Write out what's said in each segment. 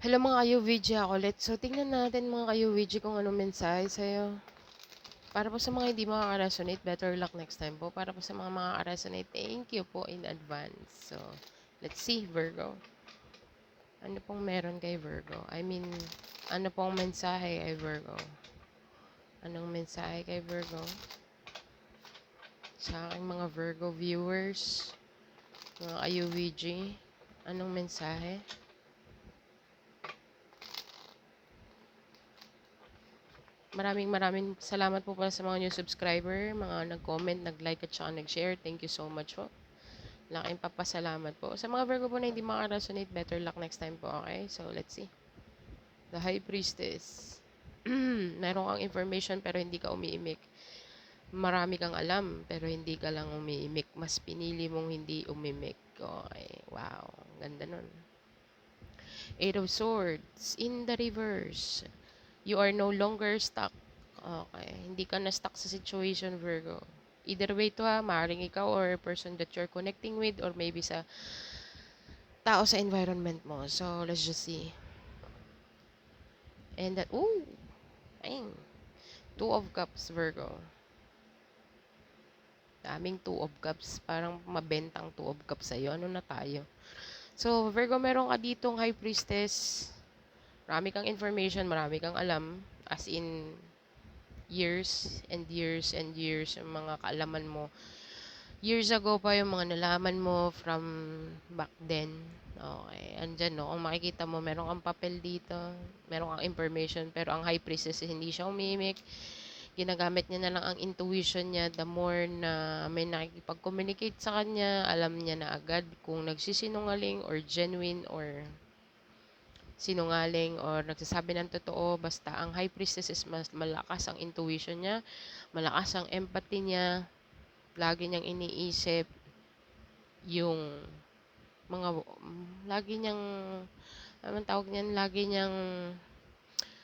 Hello mga ka-UVG ako ulit. So, tingnan natin mga ka-UVG kung anong mensahe sa'yo. Para po sa mga hindi makaka-resonate, better luck next time po. Para po sa mga makaka-resonate, thank you po in advance. So, let's see, Virgo. Ano pong meron kay Virgo? Ano pong mensahe kay Virgo? Anong mensahe kay Virgo? Sa aking mga Virgo viewers, mga ka-UVG, anong mensahe? Maraming salamat po pala sa mga new subscriber, mga nag-comment, nag-like at saka nag-share. Thank you so much po. Laking papasalamat po. Sa mga Virgo po na hindi maka-resonate, better luck next time po, okay? So, let's see. The High Priestess. Meron kang information pero hindi ka umiimik. Marami kang alam pero hindi ka lang umiimik. Mas pinili mong hindi umimik. Okay, wow. Ganda nun. Eight of Swords. In the reverse. You are no longer stuck. Okay. Hindi ka na stuck sa situation, Virgo. Either way to ha, maaaring ikaw or person that you're connecting with or maybe sa tao sa environment mo. So, let's just see. And that, ooh, ayun. Two of Cups, Virgo. Daming Two of Cups. Parang mabentang Two of Cups sa'yo. Ano na tayo? So, Virgo, meron ka ditong High Priestess. Marami kang information, marami kang alam. As in, years and years and years yung mga kaalaman mo. Years ago pa yung mga nalaman mo from back then. Okay, andyan no. Kung makikita mo, meron kang papel dito, meron kang information, pero ang high priestess hindi siya umimik. Ginagamit niya na lang ang intuition niya. The more na may nakikipag-communicate sa kanya, alam niya na agad kung nagsisinungaling or genuine or sinungaling or nagsasabi ng totoo. Basta ang high priestess is mas malakas ang intuition niya, malakas ang empathy niya, lagi niyang iniisip yung mga lagi niyang anong tawag niyan, lagi niyang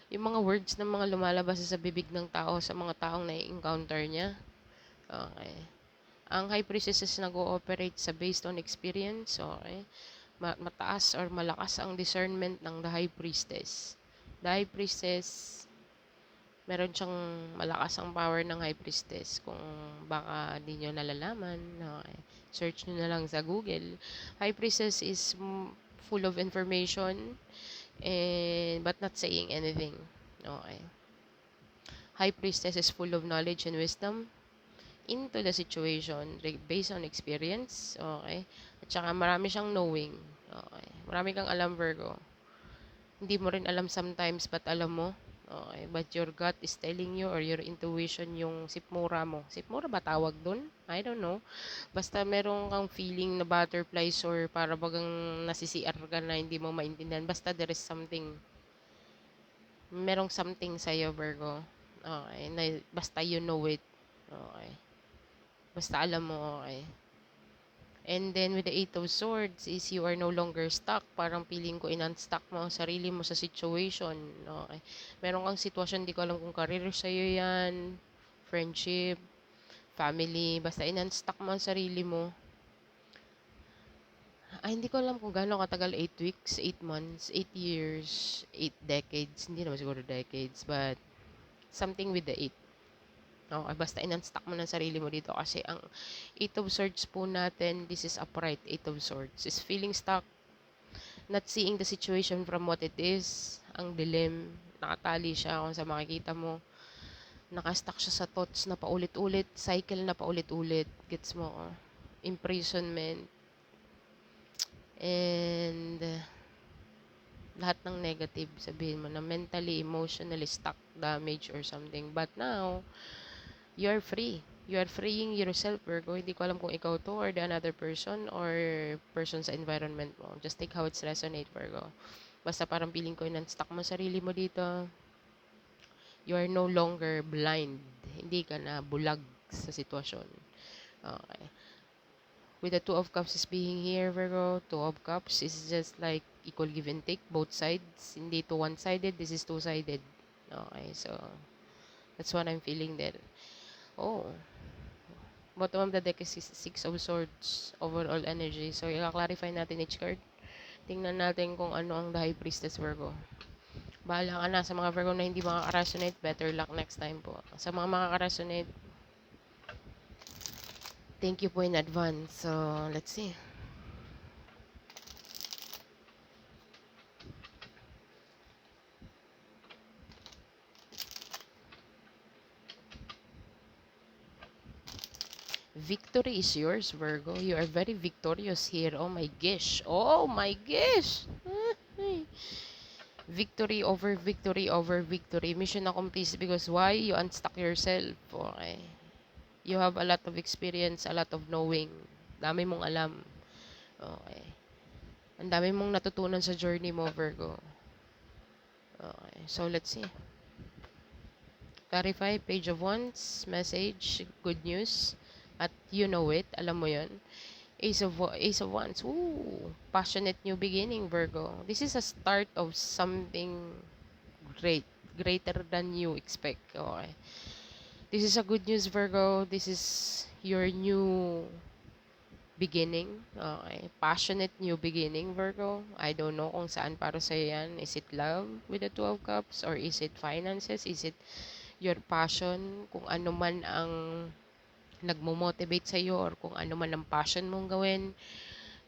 yung mga words ng mga lumalabas sa bibig ng tao sa mga taong na-encounter niya. Okay. Ang high priestess is nag-ooperate sa based on experience. Okay. Mataas or malakas ang discernment ng the high priestess. The high priestess, meron siyang malakas ang power ng high priestess. Kung baka di nyo nalalaman, okay, search nyo na lang sa Google. High priestess is full of information and but not saying anything. Okay. High priestess is full of knowledge and wisdom into the situation based on experience. Okay. At saka marami siyang knowing. Okay. Marami kang alam, Virgo. Hindi mo rin alam sometimes, but alam mo. Okay, but your gut is telling you or your intuition yung sipmura mo. Sipmura ba tawag dun? I don't know. Basta meron kang feeling na butterflies or para bagang nasisiar ka na hindi mo maintindihan. Basta there is something. Merong something sa'yo, Virgo. Okay, na, basta you know it. Okay. Basta alam mo, okay. And then with the Eight of Swords is you are no longer stuck. Parang feeling ko in-unstuck mo ang sarili mo sa situation. Okay. Meron kang sitwasyon, di ko alam kung career sa'yo yan, friendship, family. Basta in-unstuck mo ang sarili mo. Ay, hindi ko alam kung gaano katagal, 8 weeks, 8 months, 8 years, 8 decades. Hindi naman siguro decades, but something with the 8. Okay, basta in-unstuck mo ng sarili mo dito kasi ang Eight of Swords po natin, this is upright. Eight of Swords is feeling stuck, not seeing the situation from what it is. Ang dilim, nakatali siya kung sa makikita mo. Nakastuck siya sa thoughts na paulit-ulit, cycle na paulit-ulit. Gets mo? Imprisonment. And lahat ng negative, sabihin mo na mentally, emotionally stuck, damage or something. But now, you're free. You are freeing yourself, Virgo. Hindi ko alam kung ikaw to or the another person or person sa environment mo. Just take how it's resonate, Virgo. Basta parang feeling ko in-unstuck mo sarili mo dito. You are no longer blind. Hindi ka na bulag sa sitwasyon. Okay. With the Two of Cups is being here, Virgo. Two of Cups is just like equal give and take, both sides. Hindi to one-sided, this is two-sided. Okay, so that's what I'm feeling there. Oh, bottom of the deck is Six of Swords, overall energy. So, i-clarify natin each card. Tingnan natin kung ano ang The High Priestess Virgo. Bahala ka na sa mga Virgo na hindi makaka-resonate. Better luck next time po. Sa mga makaka-resonate, thank you po in advance. So, let's see. Victory is yours, Virgo. You are very victorious here. Oh my gosh. Oh my gosh. Victory over victory over victory. Mission accomplished because why? You unstuck yourself. Okay. You have a lot of experience, a lot of knowing. Dami mong alam. Okay. Ang dami mong natutunan sa journey mo, Virgo. Okay. So, let's see. Clarify, page of wands, message, good news. At you know it, alam mo yon. Ace of wands. Ooh, passionate new beginning, Virgo. This is a start of something great. Greater than you expect. Okay. This is a good news, Virgo. This is your new beginning. Okay. Passionate new beginning, Virgo. I don't know kung saan para sa'yo yan. Is it love with the Two of Cups? Or is it finances? Is it your passion? Kung ano man ang nagmo-motivate sa'yo or kung ano man ang passion mong gawin.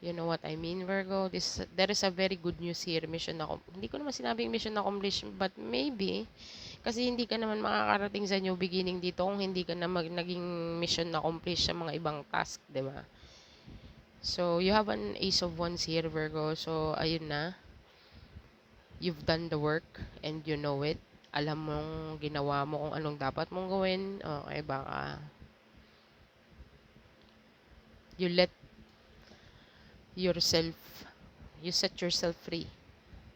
You know what I mean, Virgo? There is a very good news here. Hindi ko naman sinabing mission accomplished, but maybe, kasi hindi ka naman makakarating sa new beginning dito kung hindi ka na naging mission accomplished sa mga ibang task, di ba? So, you have an Ace of Wands here, Virgo. So, ayun na. You've done the work and you know it. Alam mong ginawa mo kung anong dapat mong gawin. Okay, baka you let yourself, you set yourself free.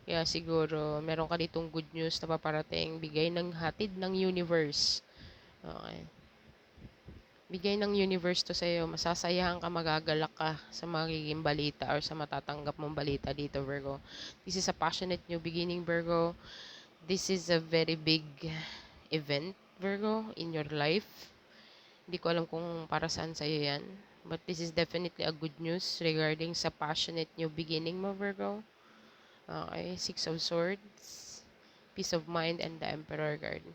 Kaya siguro, meron ka ditong good news na paparating, bigay ng hatid ng universe. Okay. Bigay ng universe to sa'yo, masasayahan ka, magagalak ka sa magiging balita or sa matatanggap mong balita dito, Virgo. This is a passionate new beginning, Virgo. This is a very big event, Virgo, in your life. Hindi ko alam kung para saan sa'yo yan. But this is definitely a good news regarding sa passionate new beginning mo, Virgo. Okay, Six of Swords, Peace of Mind, and the Emperor card.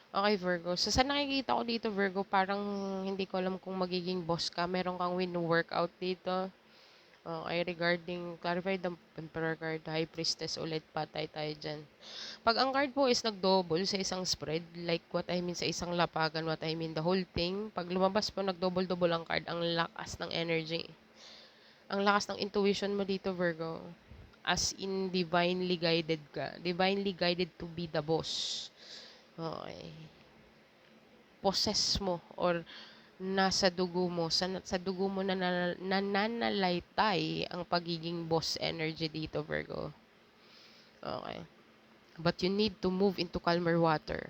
Okay, Virgo. So, sa nakikita ko dito, Virgo, parang hindi ko alam kung magiging boss ka. Meron kang win-workout dito. Okay, regarding, clarify the Emperor card, High Priestess, ulit patay tayo dyan. Pag ang card po is nag-double sa isang spread, like what I mean sa isang lapagan, what I mean the whole thing, pag lumabas po nag-double-double ang card, ang lakas ng energy. Ang lakas ng intuition mo dito, Virgo. As in, divinely guided ka. Divinely guided to be the boss. Okay. Possess mo or nasa dugo mo, sa dugo mo na nananalaytay ang pagiging boss energy dito, Virgo. Okay. But you need to move into calmer water.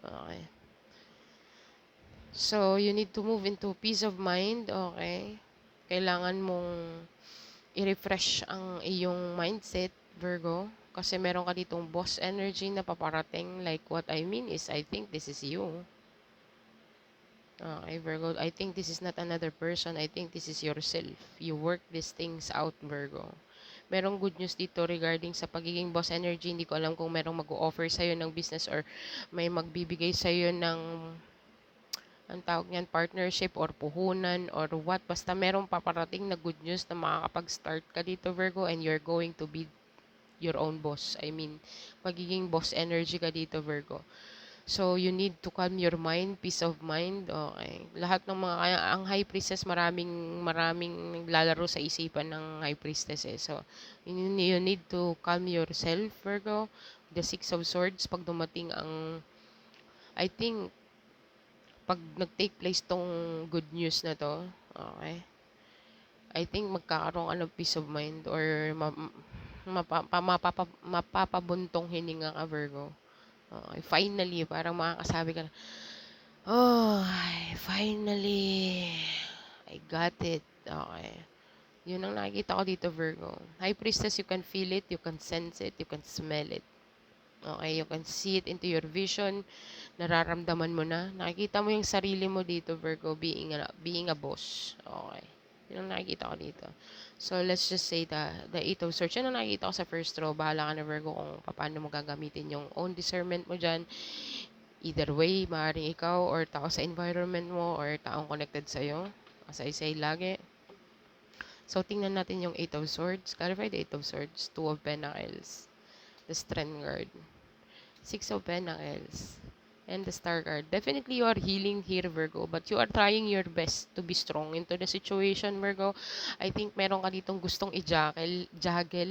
Okay. So, you need to move into peace of mind. Okay. Kailangan mong i-refresh ang iyong mindset, Virgo. Kasi meron ka ditong boss energy na paparating. Like what I mean is, I think this is you. Okay, Virgo. I think this is not another person. I think this is yourself. You work these things out, Virgo. Merong good news dito regarding sa pagiging boss energy. Hindi ko alam kung merong mag-o-offer sa'yo ng business or may magbibigay sa'yo ng ang tawag niyan, partnership or puhunan or what. Basta merong paparating na good news na makakapag-start ka dito, Virgo, and you're going to be your own boss. I mean, magiging boss energy ka dito, Virgo. So, you need to calm your mind, peace of mind. Okay. Lahat ng mga, ang High Priestess, maraming lalaro sa isipan ng High Priestess eh. So, you need to calm yourself, Virgo. The Six of Swords, pag dumating ang, I think, pag nag-take place tong good news na to, okay, I think magkakaroon ka ng peace of mind or mapapabuntong hininga ka, Virgo. Okay, finally, parang makakasabi ka na, oh, finally, I got it. Okay. Yun ang nakikita ko dito, Virgo. High Priestess, you can feel it, you can sense it, you can smell it. Okay, you can see it into your vision. Nararamdaman mo na. Nakikita mo yung sarili mo dito, Virgo, being a boss. Okay. Yun ang nakikita ko dito. So, let's just say the Eight of Swords. Yan ang nakikita ko sa first row. Bahala ka na, Virgo, kung paano mo gagamitin yung own discernment mo dyan. Either way, maaaring ikaw or tao sa environment mo or taong connected sa'yo. As I say lagi. So, tingnan natin yung Eight of Swords. Clarify the Eight of Swords. Two of Pentacles. The Strength card. Six of Pentacles. And the Star card. Definitely, you are healing here, Virgo. But you are trying your best to be strong into the situation, Virgo. I think meron ka ditong gustong i-juggle.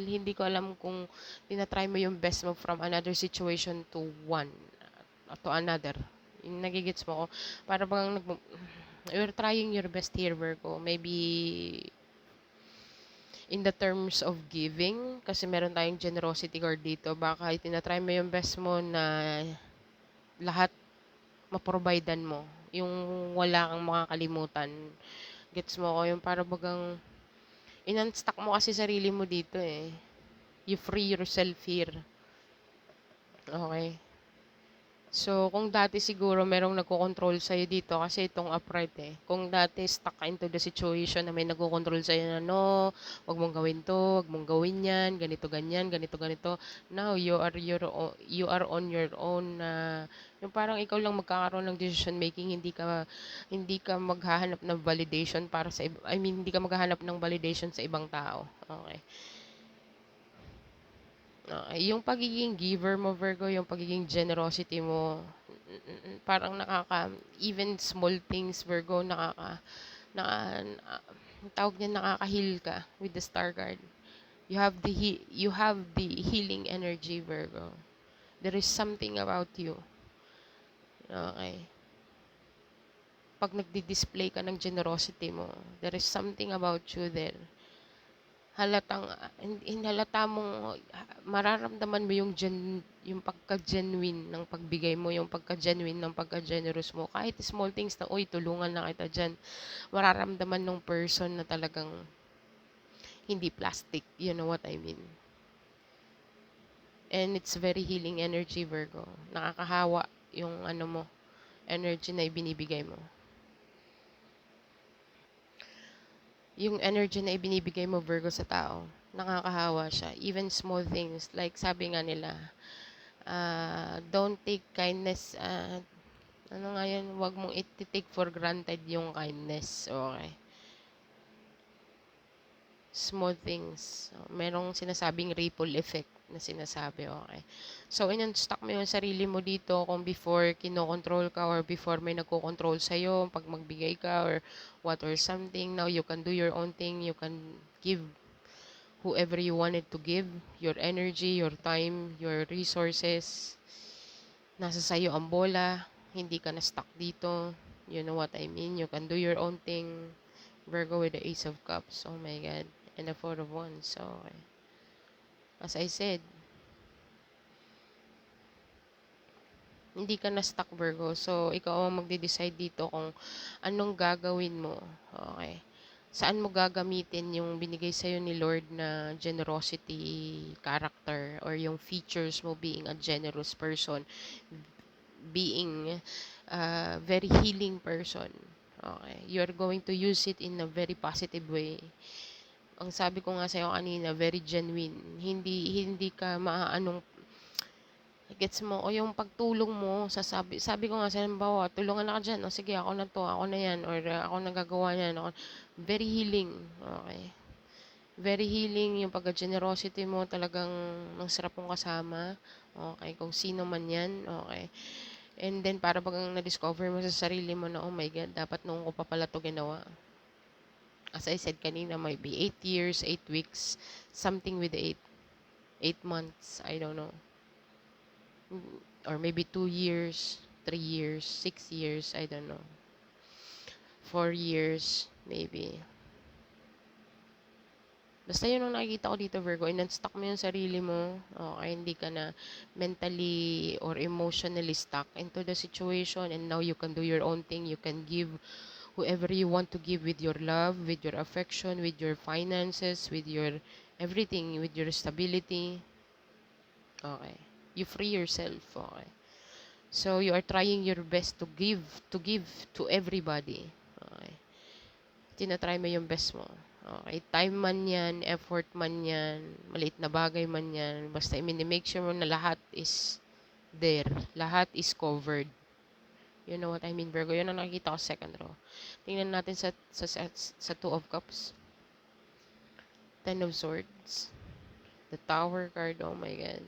Hindi ko alam kung tinatry mo yung best mo from another situation to one. To another. Yung nagigits mo ko. Para bang you're trying your best here, Virgo. Maybe in the terms of giving, kasi meron tayong generosity card dito, baka itinatry mo yung best mo na lahat maprovidean mo. Yung wala kang makakalimutan. Gets mo ko? Yung para bagang in-unstuck mo kasi sarili mo dito eh. You free yourself here. Okay? So, kung dati siguro merong nagko-control sa'yo dito kasi itong upright eh. Kung dati stuck ka into the situation na may nagko-control sa'yo na no, wag mong gawin to, wag mong gawin yan, ganito ganyan, ganito ganito. Now, you are on your own na yung parang ikaw lang magkakaroon ng decision making, hindi ka maghahanap ng validation para sa hindi ka maghahanap ng validation sa ibang tao. Okay. Yung pagiging giver mo, Virgo, yung pagiging generosity mo, parang even small things, Virgo, naka, tawag niya, nakaka-heal ka with the Star card. You have the healing energy, Virgo. There is something about you. Okay. Pag nagdi-display ka ng generosity mo, there is something about you there. Halata mong mararamdaman mo yung pagka-genuine ng pagbigay mo, yung pagka-genuine ng pagka-generous mo. Kahit small things na, uy, tulungan na kita dyan. Mararamdaman ng person na talagang hindi plastic. You know what I mean? And it's very healing energy, Virgo. Nakakahawa yung energy na ibinibigay mo. Yung energy na ibinibigay mo, Virgo, sa tao, nakakahawa siya. Even small things, like sabi nga nila, don't take kindness, wag mong i-take for granted yung kindness, okay? Small things. So, merong sinasabing ripple effect na sinasabi, okay? So, in-unstuck mo yung sarili mo dito kung before kinokontrol ka or before may nagko-control sa'yo pag magbigay ka or what or something. Now, you can do your own thing. You can give whoever you wanted to give. Your energy, your time, your resources. Nasa sa'yo ang bola. Hindi ka na-stuck dito. You know what I mean? You can do your own thing. Virgo with the Ace of Cups. Oh my God. And the Four of Wands. So, okay. As I said, hindi ka na stuck, Virgo. So, ikaw ang magde-decide dito kung anong gagawin mo. Okay. Saan mo gagamitin yung binigay sa'yo ni Lord na generosity character or yung features mo being a generous person, being a very healing person. Okay. You're going to use it in a very positive way. Ang sabi ko nga sa'yo kanina, very genuine. Hindi ka maaanong, gets mo, o yung pagtulong mo, sabi ko nga sa'yo, halimbawa, tulungan na ka dyan, o sige, ako na to, ako na yan, or ako na gagawa yan, very healing, okay. Very healing, yung pagka-generosity mo, talagang ang sarap mong kasama, okay, kung sino man yan, okay. And then, para bagang na-discover mo sa sarili mo na, oh my God, dapat noong ko pa pala to ginawa. As I said kanina, might be 8 years, 8 weeks, something with 8 months, I don't know. Or maybe 2 years, 3 years, 6 years, I don't know. 4 years, maybe. Basta yun ang nakikita ko dito, Virgo. In-unstuck mo yung sarili mo. Okay, hindi ka na mentally or emotionally stuck into the situation. And now you can do your own thing. You can give whoever you want to give with your love, with your affection, with your finances, with your everything, with your stability. Okay. You free yourself. Okay. So, you are trying your best to give to everybody. Okay. Tinatry mo yung best mo. Okay, time man yan, effort man yan, maliit na bagay man yan, basta i-make sure mo na lahat is there. Lahat is covered. You know what I mean, Virgo? Yun ang nakikita ko sa second row. Tingnan natin sa Two of Cups. Ten of Swords. The Tower card, oh my God.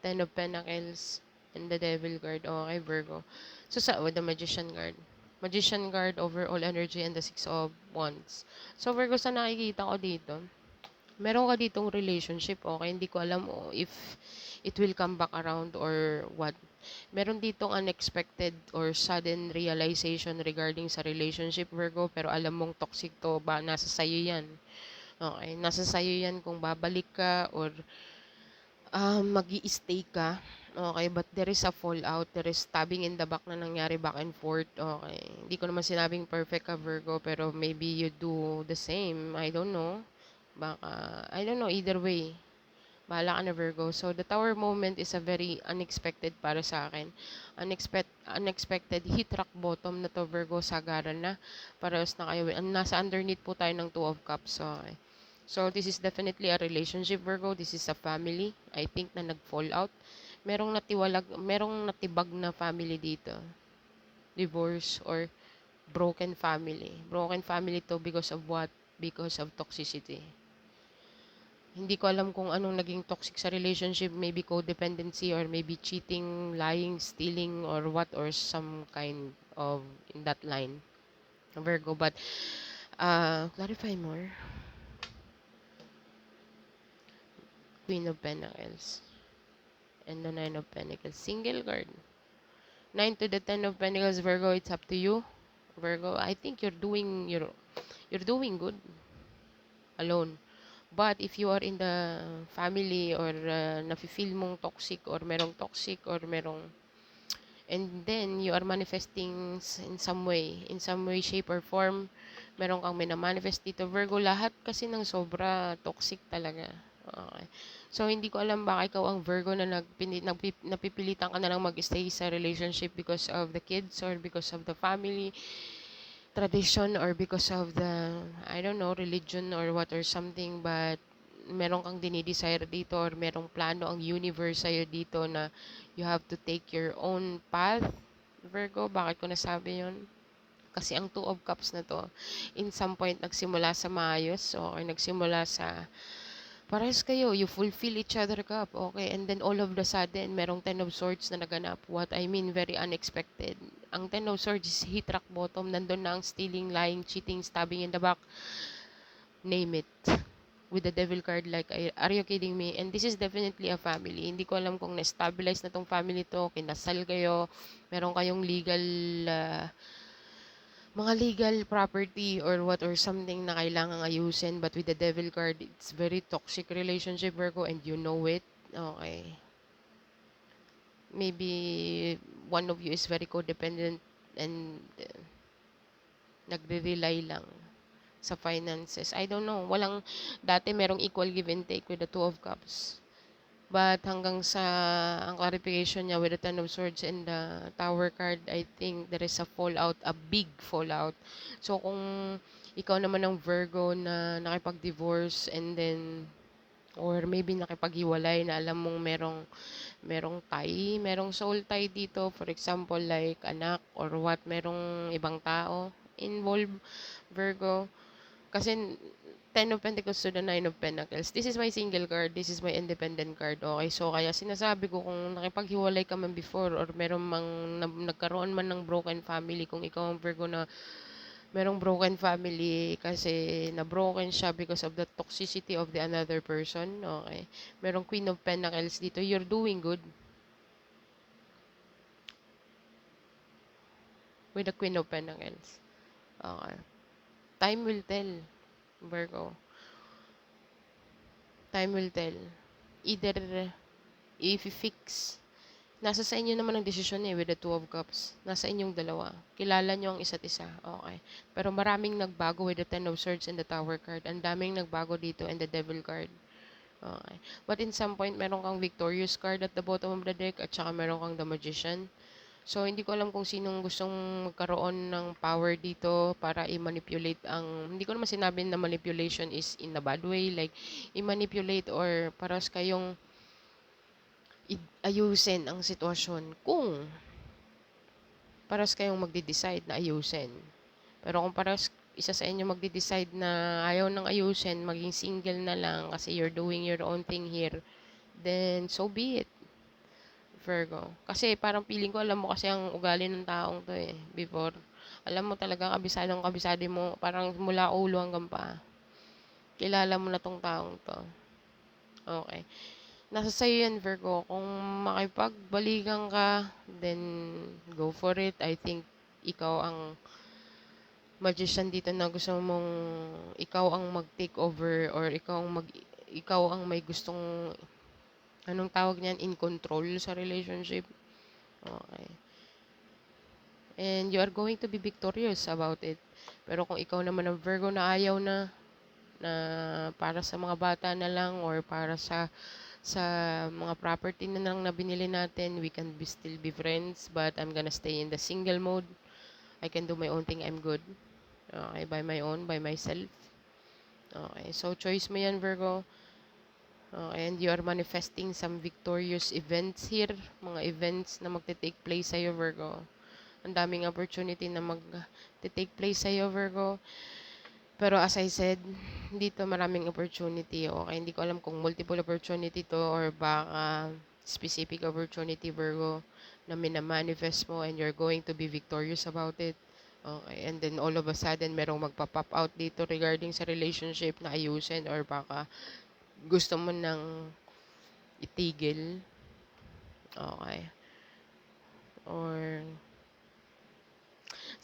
Ten of Pentacles. And the Devil card. Okay, Virgo. So, with the Magician card. Magician card, overall energy, and the Six of Wands. So, Virgo, sa nakikita ko dito, meron ka ditong relationship, okay? Hindi ko alam if it will come back around or what. Meron ditong unexpected or sudden realization regarding sa relationship, Virgo, pero alam mong toxic to ba, nasa sayo yan. Okay, nasa sayo yan kung babalik ka or mag-i-stay ka. Okay, but there is a fallout, there is stabbing in the back na nangyari back and forth. Okay, hindi ko naman sinabing perfect ka, Virgo, pero maybe you do the same. I don't know. Baka, I don't know, either way. Bahala ka na, Virgo. So, the tower moment is a very unexpected para sa akin. Unexpected hit rock bottom na to, Virgo, sagaran na. Parehas na kayo. Nasa underneath po tayo ng Two of Cups. Okay. So, this is definitely a relationship, Virgo. This is a family. I think na nag-fall out. Merong natibag na family dito. Divorce or broken family. Broken family to because of what? Because of toxicity. Hindi ko alam kung anong naging toxic sa relationship, maybe codependency or maybe cheating, lying, stealing or what or some kind of in that line. Virgo, but clarify more. Queen of Pentacles and the Nine of Pentacles. Single card. 9 to the 10 of Pentacles, Virgo, it's up to you. Virgo, I think you're doing good alone. But if you are in the family or nafe-feel mong toxic or merong and then you are manifesting in some way, shape or form, meron kang minamanifest dito, Virgo, lahat kasi ng sobra toxic talaga. Okay. So, hindi ko alam baka ikaw ang Virgo na napipilitan ka na lang mag-stay sa relationship because of the kids or because of the family tradition or because of the, I don't know, religion or what or something, but meron kang dinidesire dito or merong plano ang universe sa'yo dito na you have to take your own path. Virgo, bakit ko nasabi yun? Kasi ang Two of Cups na to, in some point, nagsimula sa maayos or nagsimula sa parehas kayo, you fulfill each other cup, okay? And then all of the sudden, merong Ten of Swords na naganap. What I mean, very unexpected. Ang Ten of Swords is hit rock bottom. Nandun na ang stealing, lying, cheating, stabbing in the back. Name it. With the Devil card, like, are you kidding me? And this is definitely a family. Hindi ko alam kung na-stabilize na tong family to, kinasal kayo, meron kayong legal mga legal property or what or something na kailangang ayusin, but with the Devil card, it's very toxic relationship, Virgo, and you know it. Okay. Maybe one of you is very codependent and nagre-rely lang sa finances. I don't know. Dati merong equal give and take with the Two of Cups. But hanggang sa ang clarification niya with the Ten of Swords and the Tower card, I think there is a fallout, a big fallout. So kung ikaw naman ng Virgo na nakipag-divorce and then or maybe nakipaghiwalay na alam mong merong soul tie dito, for example like anak or what, merong ibang tao involved, Virgo. Kasi Ten of Pentacles to the Nine of Pentacles. This is my single card. This is my independent card. Okay, so kaya sinasabi ko kung nakipaghiwalay ka man before or meron mang nagkaroon man ng broken family, kung ikaw ang Virgo na merong broken family kasi na-broken siya because of the toxicity of the another person. Okay. Merong Queen of Pentacles dito. You're doing good. With the Queen of Pentacles. Okay. Time will tell, Virgo. Time will tell. Either if you fix, nasa sa inyo naman ang desisyon with the Two of Cups. Nasa inyong dalawa. Kilala nyo ang isa't isa. Okay. Pero maraming nagbago with the Ten of Swords and the Tower card. Ang daming nagbago dito and the Devil card. Okay. But in some point, meron kang Victorious card at the bottom of the deck at saka meron kang the Magician. So, hindi ko alam kung sinong gustong magkaroon ng power dito para i-manipulate ang, hindi ko naman sinabi na manipulation is in a bad way, like, i-manipulate or paras kayong ayusin ang sitwasyon kung paras kayong magde-decide na ayusin. Pero kung paras isa sa inyo magde-decide na ayaw nang ayusin, maging single na lang kasi you're doing your own thing here, then so be it. Virgo. Kasi parang feeling ko alam mo kasi ang ugali ng taong 'to, eh, before. Alam mo talaga kabisadong kabisado mo, parang mula ulo hanggang paa. Kilala mo na 'tong taong 'to. Okay. Nasa sa'yo 'yan, Virgo. Kung makipagbalikan ka, then go for it. I think ikaw ang magician dito na gusto mong ikaw ang mag-take over or ikaw ang may gustong anong tawag niyan, in control sa relationship. Okay. And you are going to be victorious about it. Pero kung ikaw naman ang Virgo na ayaw na para sa mga bata na lang or para sa mga property na lang na binili natin, we can still be friends, but I'm gonna stay in the single mode. I can do my own thing, I'm good. Okay, by my own, by myself. Okay, so choice mo yan, Virgo. Okay, and you are manifesting some victorious events here, mga events na magte-take place sa'yo, Virgo. Ang daming opportunity na mag-take place sa'yo, Virgo. Pero as I said, dito maraming opportunity. Okay, hindi ko alam kung multiple opportunity to or baka specific opportunity, Virgo, na minamanifest mo and you're going to be victorious about it. Okay, and then all of a sudden, merong magpa-pop out dito regarding sa relationship na ayusin or baka gusto mo nang itigil. Okay. Or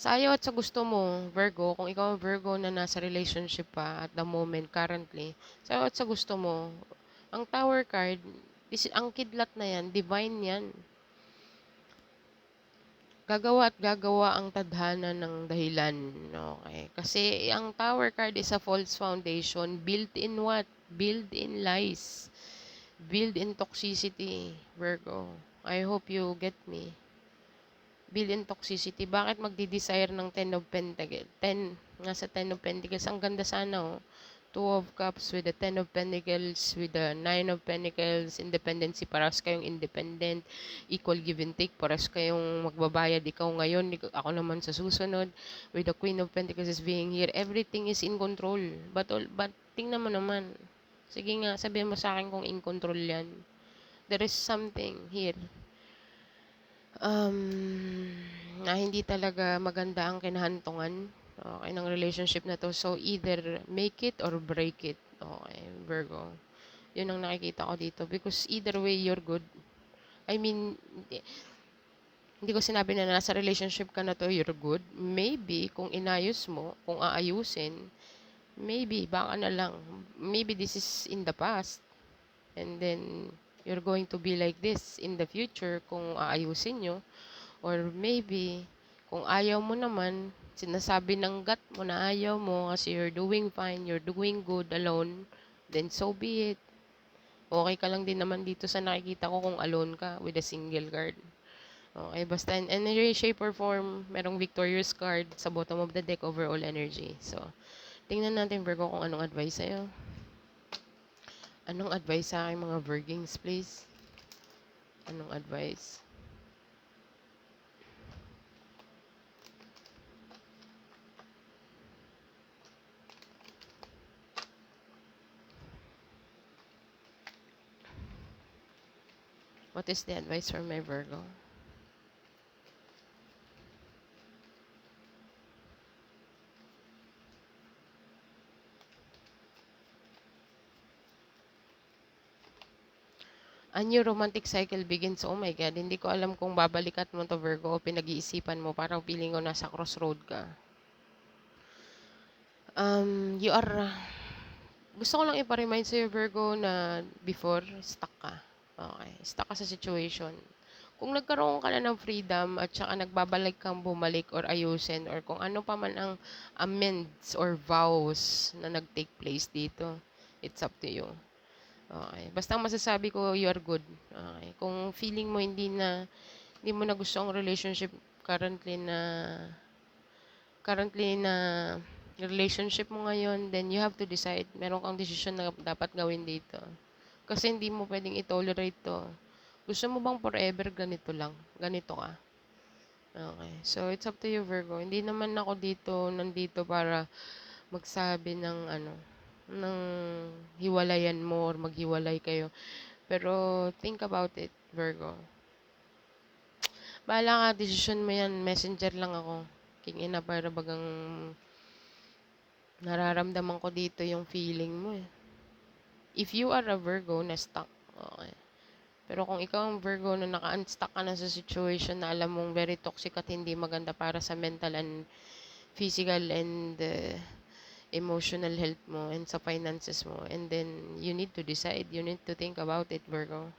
sa ayaw at sa gusto mo, Virgo, kung ikaw ang Virgo na nasa relationship pa at the moment currently, sa ayaw at sa gusto mo, ang Tower card, ang kidlat na yan, divine yan. Gagawa at gagawa ang tadhana ng dahilan. Okay. Kasi ang Tower card is a false foundation. Built in what? Built in lies. Built in toxicity, Virgo. I hope you get me. Billion toxicity. Bakit magdi-desire ng Ten of Pentacles? Nga sa Ten of Pentacles. Ang ganda sana, oh. Two of Cups with the Ten of Pentacles, with the Nine of Pentacles, independency. Paras kayong independent, equal give and take. Paras kayong magbabayad. Ikaw ngayon, ako naman sa susunod. With the Queen of Pentacles is being here. Everything is in control. But tingnan mo naman. Sige nga, sabihin mo sa akin kung in control yan. There is something here na hindi talaga maganda ang kinahantungan, okay, ng relationship na 'to. So, either make it or break it. Okay, Virgo. Yun ang nakikita ko dito. Because either way, you're good. I mean, hindi ko sinabi na nasa relationship ka na 'to, you're good. Maybe, kung inayos mo, kung aayusin, maybe, baka na lang. Maybe this is in the past. And then, you're going to be like this in the future kung aayusin nyo. Or maybe, kung ayaw mo naman, sinasabi ng gut mo na ayaw mo kasi you're doing fine, you're doing good alone, then so be it. Okay ka lang din naman dito sa nakikita ko kung alone ka with a single card. Okay, basta in any shape or form, merong victorious card sa bottom of the deck, overall energy. So, tingnan natin, Virgo, kung anong advice sa'yo. Anong advice sa aking mga Virgins, please? Anong advice? What is the advice for my Virgo? A new romantic cycle begins. Oh my God, hindi ko alam kung babalikat mo to, Virgo, o pinag-iisipan mo. Parang feeling ko nasa crossroad ka. You are, gusto ko lang ipa-remind sa'yo, Virgo, na before, stuck ka. Okay, stuck ka sa situation. Kung nagkaroon ka na ng freedom at saka nagbabalik kang bumalik or ayusin or kung ano pa man ang amends or vows na nag-take place dito, it's up to you. Okay. Basta ang masasabi ko, you are good. Okay. Kung feeling mo hindi mo na gusto ang relationship currently na currently na relationship mo ngayon, then you have to decide. Meron kang decision na dapat gawin dito. Kasi hindi mo pwedeng i-tolerate to. Gusto mo bang forever ganito lang? Ganito ka? Okay. So, it's up to you, Virgo. Hindi naman ako nandito para magsabi ng ng hiwalayan mo or maghiwalay kayo. Pero, think about it, Virgo. Bahala ka, decision mo yan. Messenger lang ako. King ina para bagang nararamdaman ko dito yung feeling mo eh. If you are a Virgo na stuck, okay. Pero kung ikaw ang Virgo na naka-unstuck ka na sa situation na alam mong very toxic at hindi maganda para sa mental and physical and emotional health mo and sa finances mo, and then you need to decide, you need to think about it, Virgo.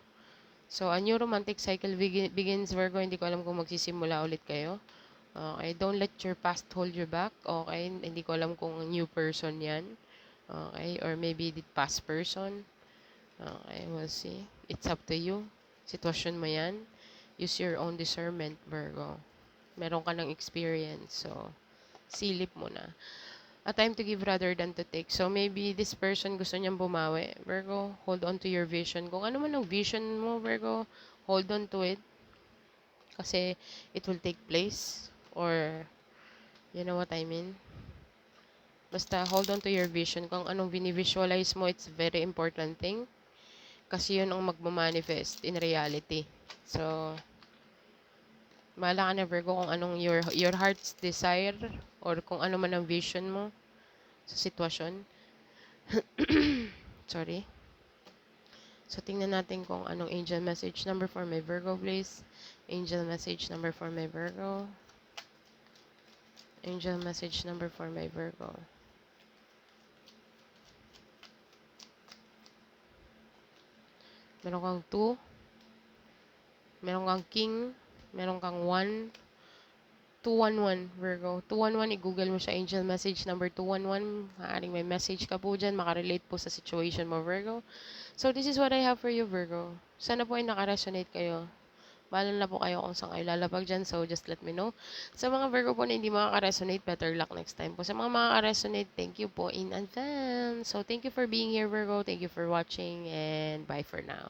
So, a new romantic cycle begins, Virgo. Hindi ko alam kung magsisimula ulit kayo. Okay, don't let your past hold you back. Okay, hindi ko alam kung new person yan. Okay, or maybe the past person. Okay, we'll see. It's up to you. Sitwasyon mo yan. Use your own discernment, Virgo. Meron ka ng experience, so silip mo na. A time to give rather than to take. So, maybe this person gusto niyang bumawi. Virgo, hold on to your vision. Kung ano man ang vision mo, Virgo, hold on to it. Kasi it will take place. Or, you know what I mean? Basta, hold on to your vision. Kung anong visualize mo, it's very important thing. Kasi yun ang magmamanifest in reality. So, bahala ka na, Virgo, kung anong your heart's desire or kung ano man ang vision mo sa sitwasyon. Sorry. So, tingnan natin kung anong angel message number for my Virgo, please. Angel message number for my Virgo. Angel message number for my Virgo. Meron kang 2. Meron kang king. Meron kang 1. 211, Virgo. 211, i-google mo siya, angel message number 211. Maaaring may message ka po dyan, makarelate po sa situation mo, Virgo. So, this is what I have for you, Virgo. Sana po ay nakaresonate kayo. Bahala na po kayo kung saan kayo lalapag dyan, so just let me know. Sa mga Virgo po na hindi makaka-resonate, better luck next time po. Sa mga makaka-resonate, thank you po in advance. So, thank you for being here, Virgo. Thank you for watching, and bye for now.